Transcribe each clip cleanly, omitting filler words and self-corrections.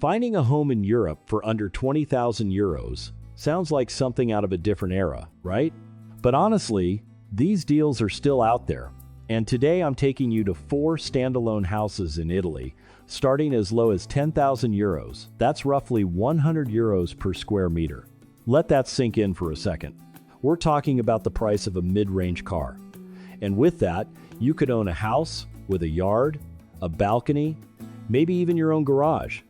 Finding a home in Europe for under 20,000 euros sounds like something out of a different era, right? But honestly, these deals are still out there. And today I'm taking you to 4 standalone houses in Italy, starting as low as 10,000 euros. That's roughly 100 euros per square meter. Let that sink in for a second. We're talking about the price of a mid-range car. And with that, you could own a house with a yard, a balcony, maybe even your own garage,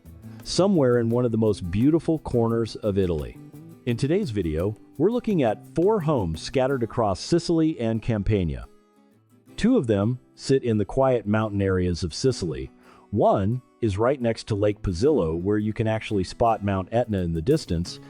somewhere in one of the most beautiful corners of Italy. In today's video, we're looking at 4 homes scattered across Sicily and Campania. 2 of them sit in the quiet mountain areas of Sicily. One is right next to Lake Posillo, where you can actually spot Mount Etna in the distance,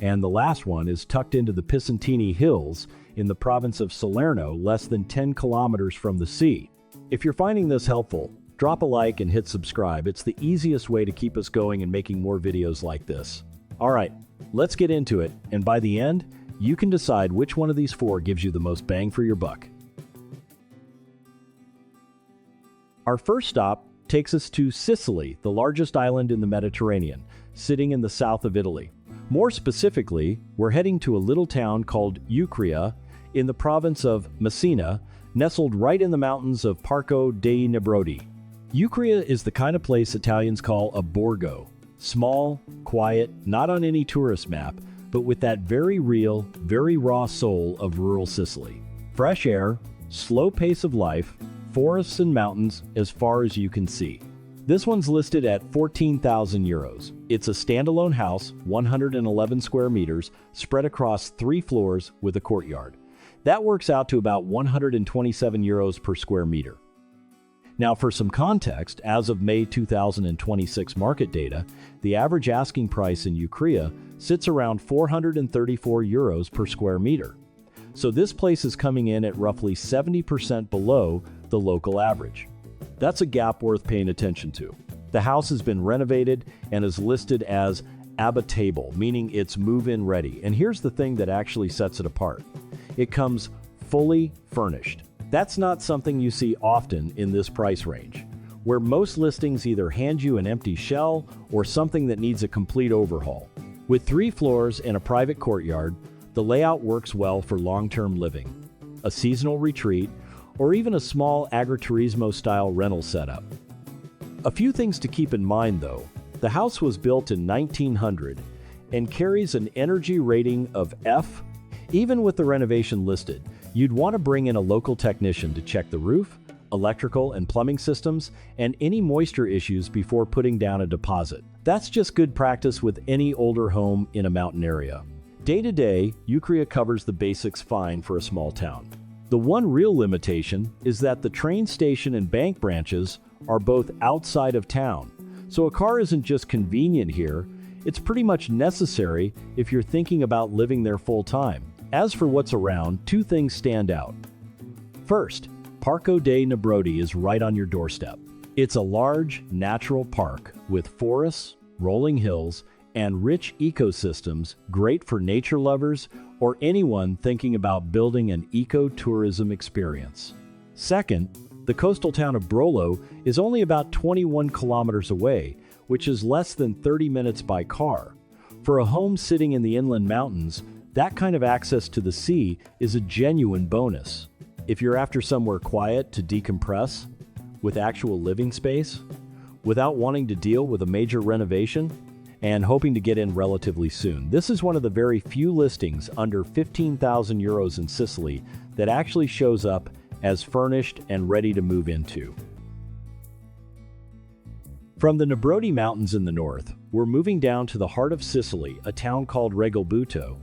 and the last one is tucked into the Pisantini Hills in the province of Salerno, less than 10 kilometers from the sea. If you're finding this helpful, drop a like and hit subscribe. It's the easiest way to keep us going and making more videos like this. All right, let's get into it, and by the end, you can decide which one of these 4 gives you the most bang for your buck. Our first stop takes us to Sicily, the largest island in the Mediterranean, sitting in the south of Italy. More specifically, we're heading to a little town called Ucria in the province of Messina, nestled right in the mountains of Parco dei Nebrodi. Ucria is the kind of place Italians call a borgo. Small, quiet, not on any tourist map, but with that very real, very raw soul of rural Sicily. Fresh air, slow pace of life, forests and mountains as far as you can see. This one's listed at 14,000 euros. It's a standalone house, 111 square meters, spread across 3 floors with a courtyard. That works out to about 127 euros per square meter. Now, for some context, as of May 2026 market data, the average asking price in Ucria sits around 434 euros per square meter. So this place is coming in at roughly 70% below the local average. That's a gap worth paying attention to. The house has been renovated and is listed as abitable, meaning it's move-in ready. And here's the thing that actually sets it apart. It comes fully furnished. That's not something you see often in this price range, where most listings either hand you an empty shell or something that needs a complete overhaul. With 3 floors and a private courtyard, the layout works well for long-term living, a seasonal retreat, or even a small agriturismo-style rental setup. A few things to keep in mind though. The house was built in 1900 and carries an energy rating of F. Even with the renovation listed, you'd want to bring in a local technician to check the roof, electrical and plumbing systems, and any moisture issues before putting down a deposit. That's just good practice with any older home in a mountain area. Day to day, Ucria covers the basics fine for a small town. The one real limitation is that the train station and bank branches are both outside of town. So a car isn't just convenient here, it's pretty much necessary if you're thinking about living there full time. As for what's around, 2 things stand out. First, Parco dei Nebrodi is right on your doorstep. It's a large, natural park with forests, rolling hills, and rich ecosystems, great for nature lovers or anyone thinking about building an eco-tourism experience. Second, the coastal town of Brolo is only about 21 kilometers away, which is less than 30 minutes by car. For a home sitting in the inland mountains, that kind of access to the sea is a genuine bonus. If you're after somewhere quiet to decompress, with actual living space, without wanting to deal with a major renovation, and hoping to get in relatively soon, this is one of the very few listings under 15,000 euros in Sicily that actually shows up as furnished and ready to move into. From the Nebrodi Mountains in the north, we're moving down to the heart of Sicily, a town called Regalbuto,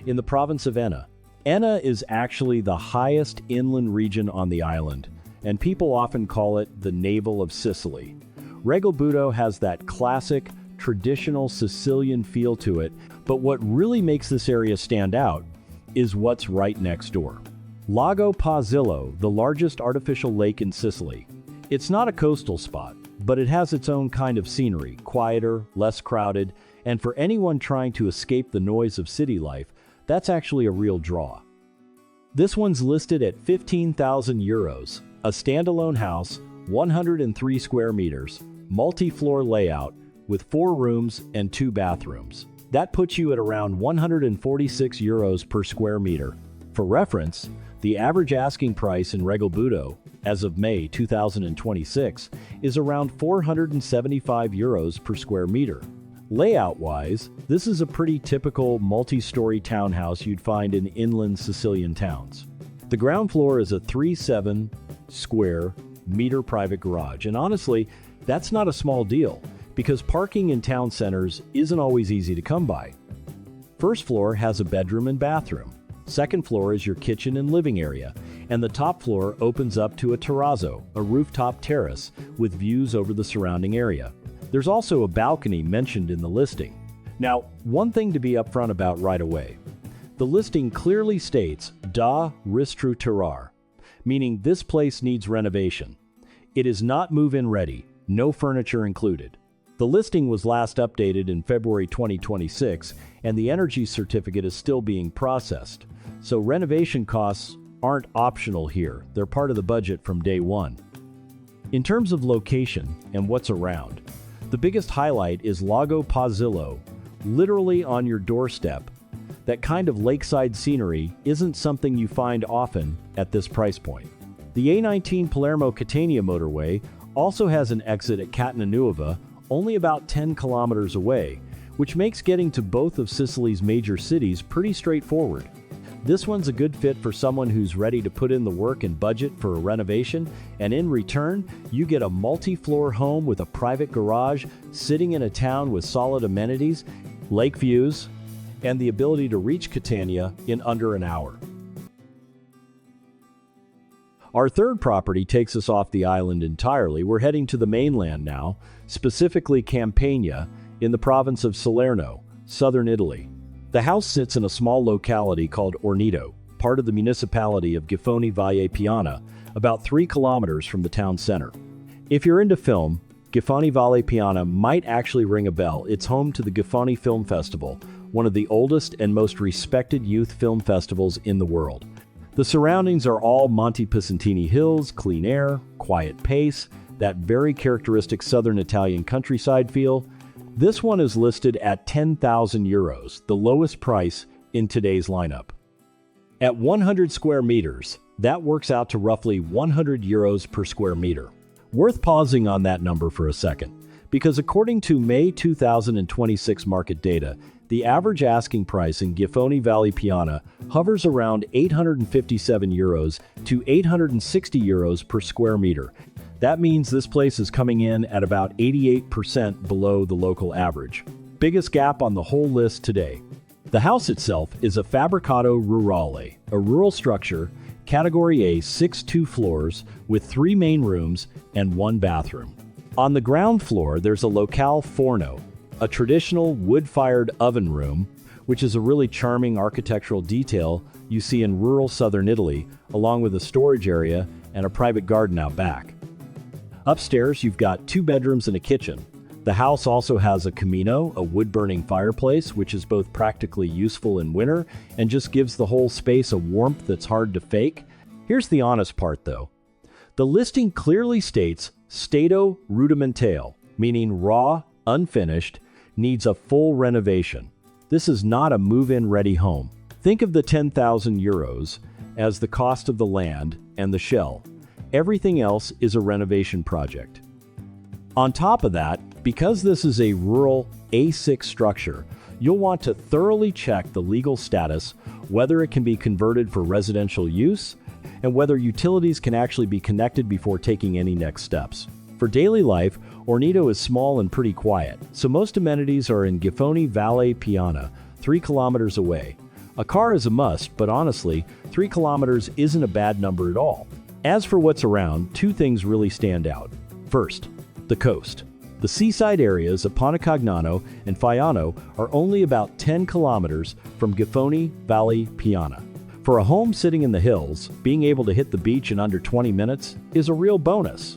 in the province of Enna. Enna is actually the highest inland region on the island, and people often call it the navel of Sicily. Regalbuto has that classic, traditional Sicilian feel to it, but what really makes this area stand out is what's right next door. Lago Posillo, the largest artificial lake in Sicily. It's not a coastal spot, but it has its own kind of scenery, quieter, less crowded, and for anyone trying to escape the noise of city life, that's actually a real draw. This one's listed at 15,000 euros, a standalone house, 103 square meters, multi-floor layout, with 4 rooms and 2 bathrooms. That puts you at around €146 per square meter. For reference, the average asking price in Regalbuto, as of May 2026, is around €475 per square meter. Layout-wise, this is a pretty typical multi-story townhouse you'd find in inland Sicilian towns. The ground floor is a 3.7 square meter private garage, and honestly, that's not a small deal, because parking in town centers isn't always easy to come by. First floor has a bedroom and bathroom. Second floor is your kitchen and living area, and the top floor opens up to a terrazzo, a rooftop terrace with views over the surrounding area. There's also a balcony mentioned in the listing. Now, one thing to be upfront about right away. The listing clearly states da ristrutturar, meaning this place needs renovation. It is not move-in ready, no furniture included. The listing was last updated in February 2026, and the energy certificate is still being processed. So renovation costs aren't optional here, they're part of the budget from day one. In terms of location and what's around, the biggest highlight is Lago Pozzillo, literally on your doorstep. That kind of lakeside scenery isn't something you find often at this price point. The A19 Palermo-Catania motorway also has an exit at Catenanuova, only about 10 kilometers away, which makes getting to both of Sicily's major cities pretty straightforward. This one's a good fit for someone who's ready to put in the work and budget for a renovation, and in return, you get a multi-floor home with a private garage, sitting in a town with solid amenities, lake views, and the ability to reach Catania in under an hour. Our third property takes us off the island entirely. We're heading to the mainland now, specifically Campania, in the province of Salerno, southern Italy. The house sits in a small locality called Ornito, part of the municipality of Giffoni Valle Piana, about 3 kilometers from the town center. If you're into film, Giffoni Valle Piana might actually ring a bell. It's home to the Giffoni Film Festival, one of the oldest and most respected youth film festivals in the world. The surroundings are all Monte Pisantini hills, clean air, quiet pace, that very characteristic southern Italian countryside feel. This one is listed at €10,000, the lowest price in today's lineup. At 100 square meters, that works out to roughly €100 per square meter. Worth pausing on that number for a second, because according to May 2026 market data, the average asking price in Giffoni Valle Piana hovers around €857 to €860 per square meter. That means this place is coming in at about 88% below the local average. Biggest gap on the whole list today. The house itself is a fabbricato rurale, a rural structure, category A, 6 floors with 3 main rooms and 1 bathroom. On the ground floor, there's a locale forno, a traditional wood-fired oven room, which is a really charming architectural detail you see in rural southern Italy, along with a storage area and a private garden out back. Upstairs, you've got 2 bedrooms and a kitchen. The house also has a camino, a wood-burning fireplace, which is both practically useful in winter and just gives the whole space a warmth that's hard to fake. Here's the honest part, though. The listing clearly states stato rudimentale, meaning raw, unfinished, needs a full renovation. This is not a move-in ready home. Think of the €10,000 as the cost of the land and the shell. Everything else is a renovation project. On top of that, because this is a rural A6 structure, you'll want to thoroughly check the legal status, whether it can be converted for residential use, and whether utilities can actually be connected before taking any next steps. For daily life, Ornito is small and pretty quiet, so most amenities are in Giffoni Valle Piana, 3 kilometers away. A car is a must, but honestly, 3 kilometers isn't a bad number at all. As for what's around, 2 things really stand out. First, the coast. The seaside areas of Pontecagnano and Faiano are only about 10 kilometers from Giffoni Valle Piana. For a home sitting in the hills, being able to hit the beach in under 20 minutes is a real bonus.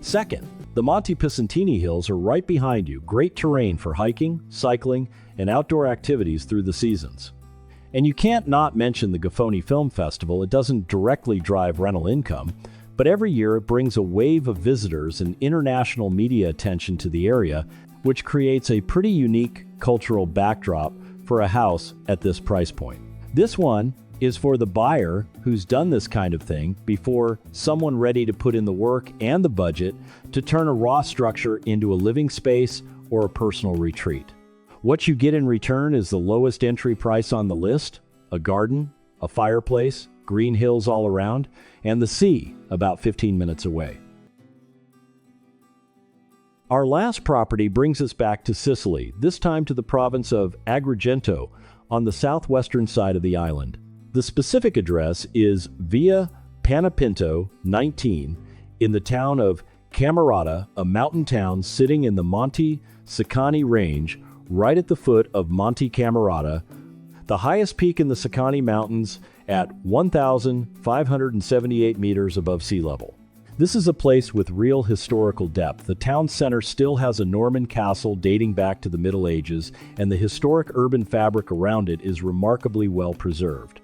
Second, the Monte Pisantini Hills are right behind you, great terrain for hiking, cycling, and outdoor activities through the seasons. And you can't not mention the Giffoni Film Festival. It doesn't directly drive rental income, but every year it brings a wave of visitors and international media attention to the area, which creates a pretty unique cultural backdrop for a house at this price point. This one is for the buyer who's done this kind of thing before, someone ready to put in the work and the budget to turn a raw structure into a living space or a personal retreat. What you get in return is the lowest entry price on the list, a garden, a fireplace, green hills all around, and the sea about 15 minutes away. Our last property brings us back to Sicily, this time to the province of Agrigento on the southwestern side of the island. The specific address is Via Panapinto 19 in the town of Cammarata, a mountain town sitting in the Monte Sicani range right at the foot of Monte Cammarata, the highest peak in the Sicani Mountains at 1,578 meters above sea level. This is a place with real historical depth. The town center still has a Norman castle dating back to the Middle Ages, and the historic urban fabric around it is remarkably well preserved.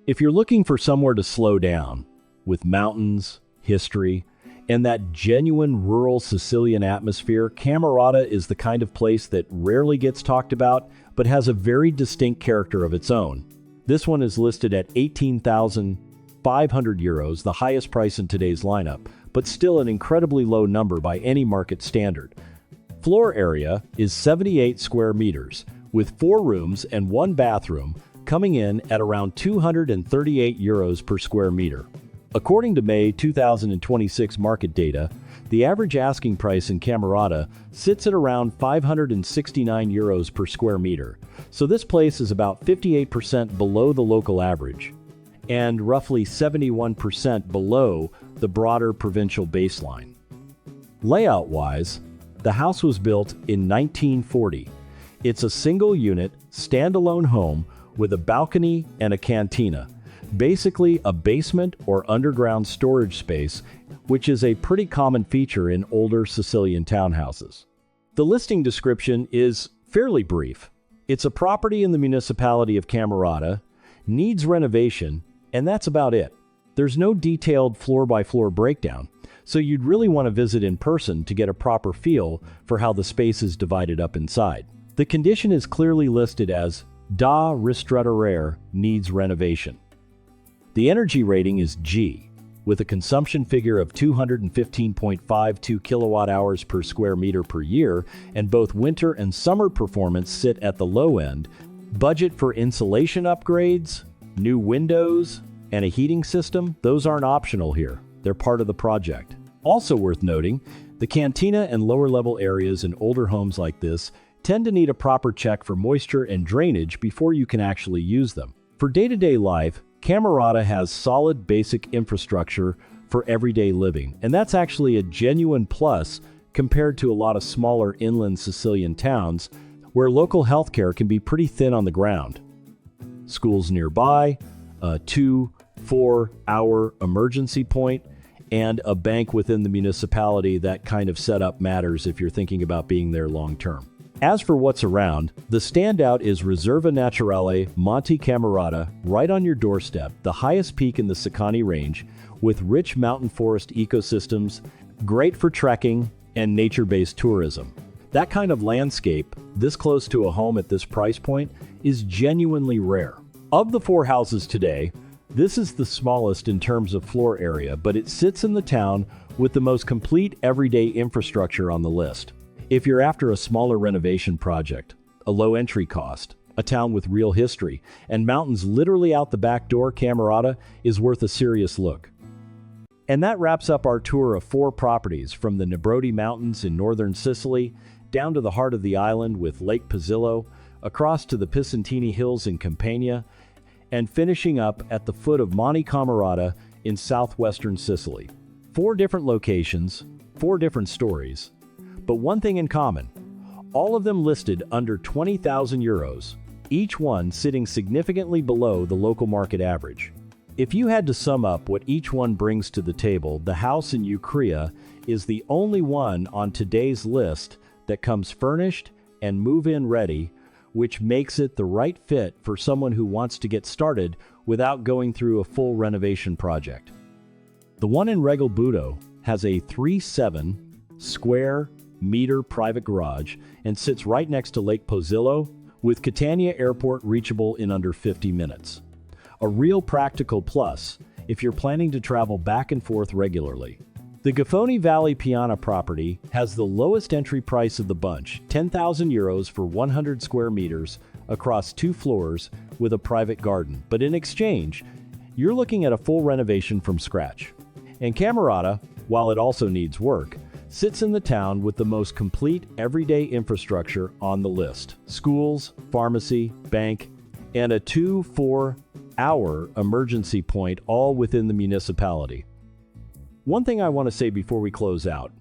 If you're looking for somewhere to slow down, with mountains, history, and that genuine rural Sicilian atmosphere, Cammarata is the kind of place that rarely gets talked about, but has a very distinct character of its own. This one is listed at 18,500 euros, the highest price in today's lineup, but still an incredibly low number by any market standard. Floor area is 78 square meters, with 4 rooms and 1 bathroom, coming in at around 238 euros per square meter. According to May 2026 market data, the average asking price in Cammarata sits at around 569 euros per square meter, so this place is about 58% below the local average, and roughly 71% below the broader provincial baseline. Layout-wise, the house was built in 1940. It's a single-unit, standalone home with a balcony and a cantina, basically a basement or underground storage space, which is a pretty common feature in older Sicilian townhouses. The listing description is fairly brief. It's a property in the municipality of Cammarata, needs renovation, and that's about it. There's no detailed floor-by-floor breakdown, so you'd really want to visit in person to get a proper feel for how the space is divided up inside. The condition is clearly listed as da ristrutturare, needs renovation. The energy rating is G, with a consumption figure of 215.52 kilowatt hours per square meter per year, and both winter and summer performance sit at the low end. Budget for insulation upgrades, new windows, and a heating system, those aren't optional here. They're part of the project. Also worth noting, the cantina and lower level areas in older homes like this tend to need a proper check for moisture and drainage before you can actually use them. For day-to-day life, Cammarata has solid basic infrastructure for everyday living, and that's actually a genuine plus compared to a lot of smaller inland Sicilian towns where local healthcare can be pretty thin on the ground. Schools nearby, a 2-4 hour emergency point, and a bank within the municipality. That kind of setup matters if you're thinking about being there long term. As for what's around, the standout is Riserva Naturale Monte Cammarata, right on your doorstep, the highest peak in the Sicani range, with rich mountain forest ecosystems, great for trekking and nature-based tourism. That kind of landscape, this close to a home at this price point, is genuinely rare. Of the 4 houses today, this is the smallest in terms of floor area, but it sits in the town with the most complete everyday infrastructure on the list. If you're after a smaller renovation project, a low entry cost, a town with real history, and mountains literally out the back door, Cammarata is worth a serious look. And that wraps up our tour of 4 properties from the Nebrodi Mountains in northern Sicily, down to the heart of the island with Lake Posillo, across to the Pisantini Hills in Campania, and finishing up at the foot of Monte Cammarata in southwestern Sicily. 4 different locations, 4 different stories, but one thing in common, all of them listed under 20,000 euros, each one sitting significantly below the local market average. If you had to sum up what each one brings to the table, the house in Ucria is the only one on today's list that comes furnished and move-in ready, which makes it the right fit for someone who wants to get started without going through a full renovation project. The one in Regalbuto has a 3.7 square meter private garage and sits right next to Lake Pozzillo, with Catania Airport reachable in under 50 minutes. A real practical plus if you're planning to travel back and forth regularly. The Giffoni Valle Piana property has the lowest entry price of the bunch, €10,000 for 100 square meters across 2 floors with a private garden. But in exchange, you're looking at a full renovation from scratch. And Cammarata, while it also needs work, sits in the town with the most complete everyday infrastructure on the list. Schools, pharmacy, bank, and a 2-4-hour emergency point all within the municipality. One thing I want to say before we close out.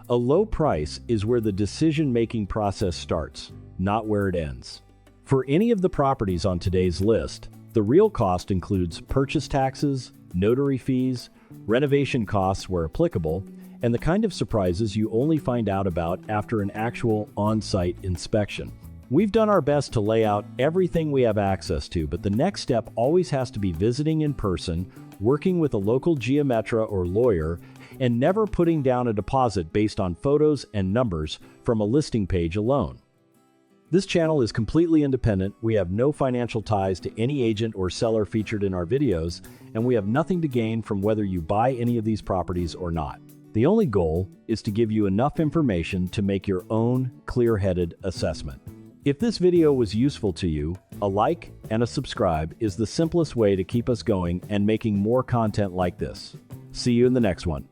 A low price is where the decision-making process starts, not where it ends. For any of the properties on today's list, the real cost includes purchase taxes, notary fees, renovation costs where applicable, and the kind of surprises you only find out about after an actual on-site inspection. We've done our best to lay out everything we have access to, but the next step always has to be visiting in person, working with a local geometra or lawyer, and never putting down a deposit based on photos and numbers from a listing page alone. This channel is completely independent. We have no financial ties to any agent or seller featured in our videos, and we have nothing to gain from whether you buy any of these properties or not. The only goal is to give you enough information to make your own clear-headed assessment. If this video was useful to you, a like and a subscribe is the simplest way to keep us going and making more content like this. See you in the next one.